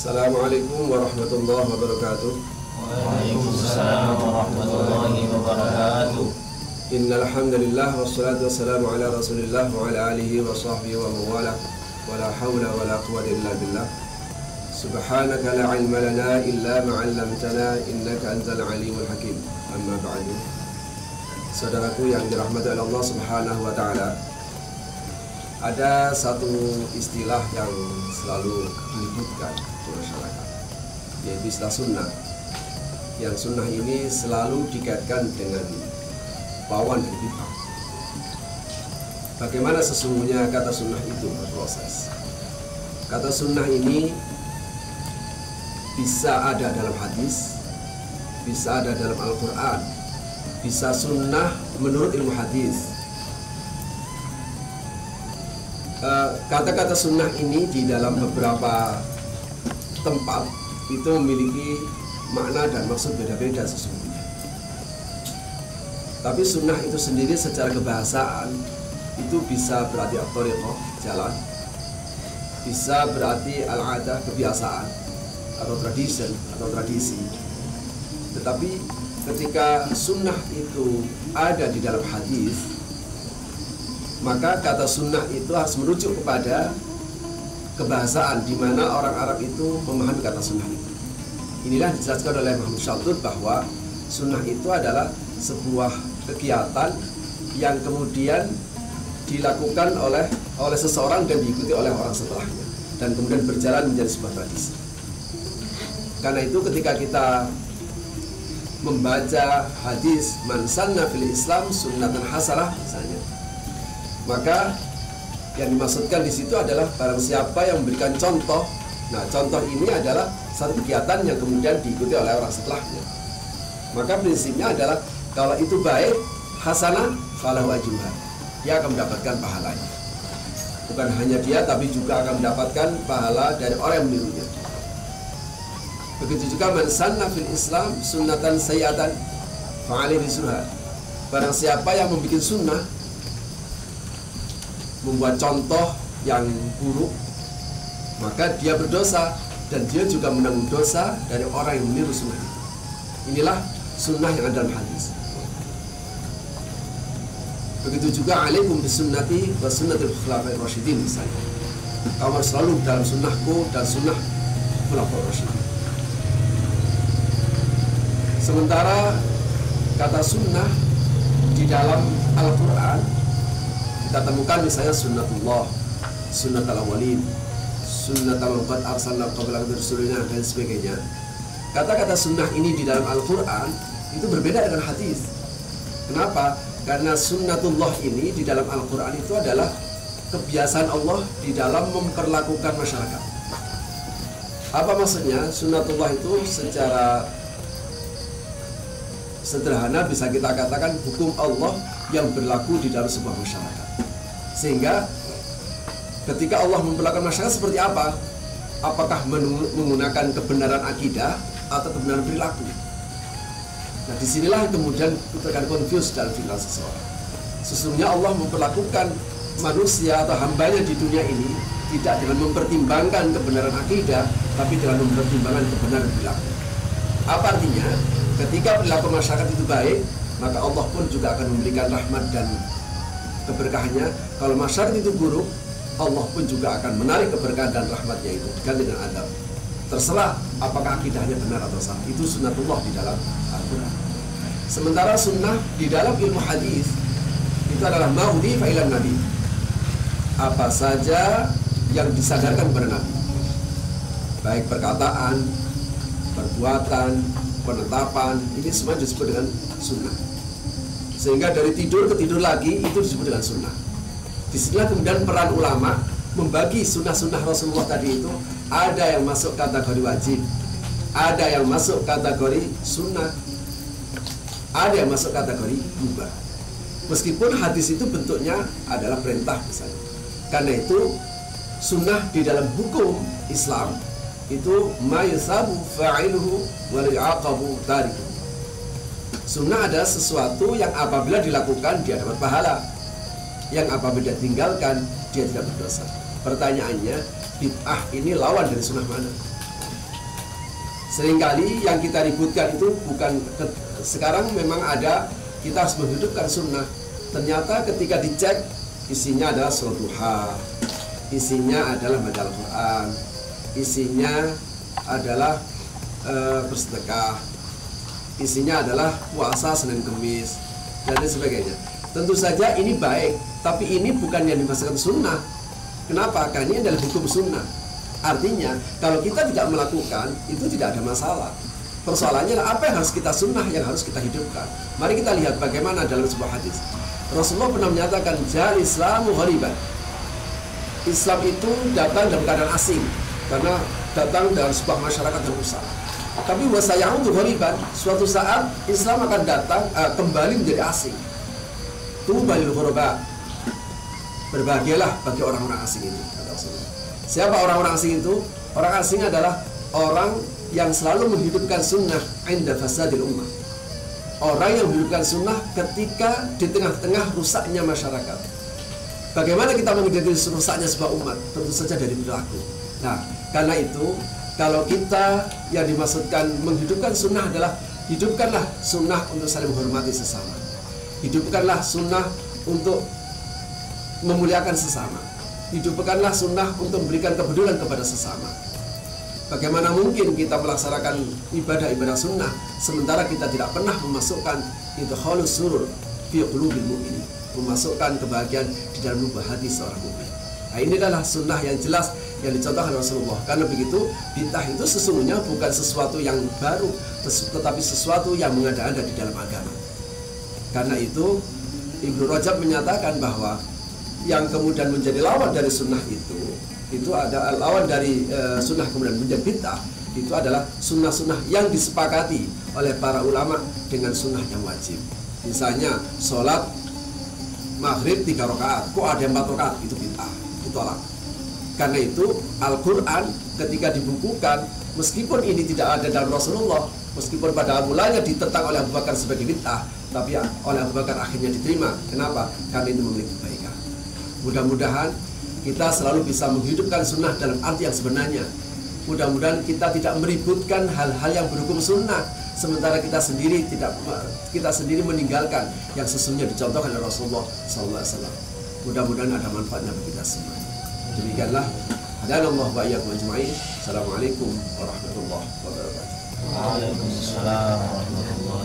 Assalamualaikum warahmatullahi wabarakatuh. Waalaikumsalam warahmatullahi wabarakatuh. Innal hamdalillah wassalatu wassalamu ala Rasulillah wa ala alihi wa sahbihi wa mawala. Wala haula wala quwwata illa billah. Subhanaka la ilma lana illa ma 'allamtana innaka antal alimul hakim. Amma ba'du. Saudaraku yang dirahmati oleh Allah Subhanahu wa taala, ada satu istilah yang selalu diributkan di masyarakat, yaitu istilah sunnah. Yang sunnah ini selalu dikaitkan dengan bawaan dari bid'ah. Bagaimana sesungguhnya kata sunnah itu berproses? Kata sunnah ini bisa ada dalam hadis, bisa ada dalam Al-Quran, bisa sunnah menurut ilmu hadis. Kata-kata sunnah ini di dalam beberapa tempat itu memiliki makna dan maksud beda-beda sesungguhnya. Tapi sunnah itu sendiri secara kebahasaan itu bisa berarti at-thariqah, jalan, bisa berarti al-'adah, kebiasaan atau tradition atau tradisi. Tetapi ketika sunnah itu ada di dalam hadis, maka kata sunnah itu harus merujuk kepada kebahasaan di mana orang Arab itu memahami kata sunnah itu. Inilah dijelaskan oleh Muhammad Shaltut bahwa sunnah itu adalah sebuah kegiatan yang kemudian dilakukan oleh seseorang dan diikuti oleh orang setelahnya, dan kemudian berjalan menjadi sebuah tradisi. Karena itu ketika kita membaca hadis man sanna fil Islam sunnatan hasanah misalnya, maka yang dimaksudkan di situ adalah barang siapa yang memberikan contoh. Nah, contoh ini adalah satu kegiatan yang kemudian diikuti oleh orang setelahnya. Maka prinsipnya adalah kalau itu baik, hasanah, falahu ajruha. Dia akan mendapatkan pahalanya. Bukan hanya dia, tapi juga akan mendapatkan pahala dari orang yang menirunya. Begitu juga man sanna fil Islam sunnatan sayyatan fa'alaihi rizruha. Barang siapa yang membuat sunnah, membuat contoh yang buruk, maka dia berdosa dan dia juga menanggung dosa dari orang yang meniru sunnah itu. Inilah sunnah yang ada dalam hadis. Begitu juga alaikum bisunnati wa sunnatul khulafair rasyidin misalnya. Kamu selalu dalam sunnahku dan sunnah khulafair rasyidin. Sementara kata sunnah di dalam Al-Quran kita temukan misalnya sunnatullah, sunnatul awwalin, sunnatul qad arsalna qablaka min rusulina dan sebagainya. Kata-kata sunnah ini di dalam Al-Quran itu berbeda dengan hadis. Kenapa? Karena sunnatullah ini di dalam Al-Quran itu adalah kebiasaan Allah di dalam memperlakukan masyarakat. Apa maksudnya? Sunnatullah itu secara sederhana bisa kita katakan hukum Allah yang berlaku di dalam sebuah masyarakat. Sehingga ketika Allah memperlakukan masyarakat seperti apa? Apakah menggunakan kebenaran akidah atau kebenaran perilaku? Nah, disinilah kemudian kita akan confuse dalam pikiran seseorang. Sesungguhnya Allah memperlakukan manusia atau hambanya di dunia ini tidak dengan mempertimbangkan kebenaran akidah, tapi dengan mempertimbangkan kebenaran perilaku. Apa artinya? Ketika perilaku masyarakat itu baik, maka Allah pun juga akan memberikan rahmat dan keberkahannya. Kalau masyarakat itu buruk, Allah pun juga akan menarik keberkahan dan rahmatnya itu diganti dengan adab. Terserah apakah akidahnya benar atau salah. Itu sunnatullah di dalam Al-Quran. Sementara sunnah di dalam ilmu hadis itu adalah ma'udhifa ilan nabi, apa saja yang disadarkan kepada Nabi, baik perkataan, perbuatan, penetapan, ini semua disebut dengan sunnah. Sehingga dari tidur ke tidur lagi itu disebut dengan sunnah. Disinilah kemudian peran ulama membagi sunnah-sunnah Rasulullah tadi itu. Ada yang masuk kategori wajib, ada yang masuk kategori sunnah, ada yang masuk kategori mubah. Meskipun hadis itu bentuknya adalah perintah misalnya. Karena itu sunnah di dalam hukum Islam itu ma yusabu fa'iluhu wa yu'aqabu tarikuhu. Sunnah adalah sesuatu yang apabila dilakukan dia dapat pahala, yang apabila ditinggalkan dia tidak berdosa. Pertanyaannya, bid'ah ini lawan dari sunnah mana? Seringkali yang kita ributkan itu bukan sekarang memang ada, kita harus menghidupkan sunnah. Ternyata ketika dicek, isinya adalah sholat duha, isinya adalah baca Al-Quran, isinya adalah bersedekah, isinya adalah puasa Senin Kemis, dan lain sebagainya. Tentu saja ini baik, tapi ini bukan yang dimasukkan sunnah. Kenapa? Karena ini adalah hukum sunnah. Artinya, kalau kita tidak melakukan, itu tidak ada masalah. Persoalannya adalah apa yang harus kita sunnah, yang harus kita hidupkan. Mari kita lihat bagaimana dalam sebuah hadis. Rasulullah pernah menyatakan, Ja'al Islamu ghariban. Islam itu datang dalam keadaan asing, karena datang dalam sebuah masyarakat yang rusak. Tapi wasayaudu ghariban, suatu saat Islam akan datang kembali menjadi asing. Tubalil ghuraba. Berbahagialah bagi orang-orang asing itu, kata Rasulullah. Siapa orang-orang asing itu? Orang asing adalah orang yang selalu menghidupkan sunnah inda fasadil ummah. Orang yang menghidupkan sunnah ketika di tengah-tengah rusaknya masyarakat. Bagaimana kita mengidentifikasi rusaknya sebuah umat? Tentu saja dari perilaku. Nah, karena itu kalau kita yang dimaksudkan menghidupkan sunnah adalah hidupkanlah sunnah untuk saling menghormati sesama. Hidupkanlah sunnah untuk memuliakan sesama. Hidupkanlah sunnah untuk memberikan kepedulian kepada sesama. Bagaimana mungkin kita melaksanakan ibadah-ibadah sunnah sementara kita tidak pernah memasukkan idkhalus surur fi qulubil mu'minin, memasukkan kebahagiaan di dalam lubuk hati seorang mukmin. Nah, ini adalah sunnah yang jelas yang dicontohkan Rasulullah. Karena begitu, bid'ah itu sesungguhnya bukan sesuatu yang baru, tetapi sesuatu yang mengada-ada di dalam agama. Karena itu Ibnu Rajab menyatakan bahwa yang kemudian menjadi lawan dari sunnah itu ada lawan dari sunnah kemudian menjadi bid'ah, itu adalah sunnah-sunnah yang disepakati oleh para ulama dengan sunnah yang wajib. Misalnya sholat maghrib 3 rakaat, kok ada 4 rakaat, itu bid'ah, ditolak. Karena itu Al-Quran ketika dibukukan, meskipun ini tidak ada dalam Rasulullah, meskipun pada mulanya ditentang oleh Abu Bakar sebagai bid'ah, tapi oleh Abu Bakar akhirnya diterima. Kenapa? Karena itu memiliki kebaikan. Mudah-mudahan kita selalu bisa menghidupkan sunnah dalam arti yang sebenarnya. Mudah-mudahan kita tidak meributkan hal-hal yang berhukum sunnah, sementara kita sendiri meninggalkan yang sesungguhnya dicontohkan oleh Rasulullah SAW. Mudah-mudahan ada manfaatnya bagi kita semua. Demikianlah. Hadanallahu wa iyyakum ajma'in. Assalamualaikum warahmatullahi wabarakatuh. Waalaikumsalam warahmatullahi wabarakatuh.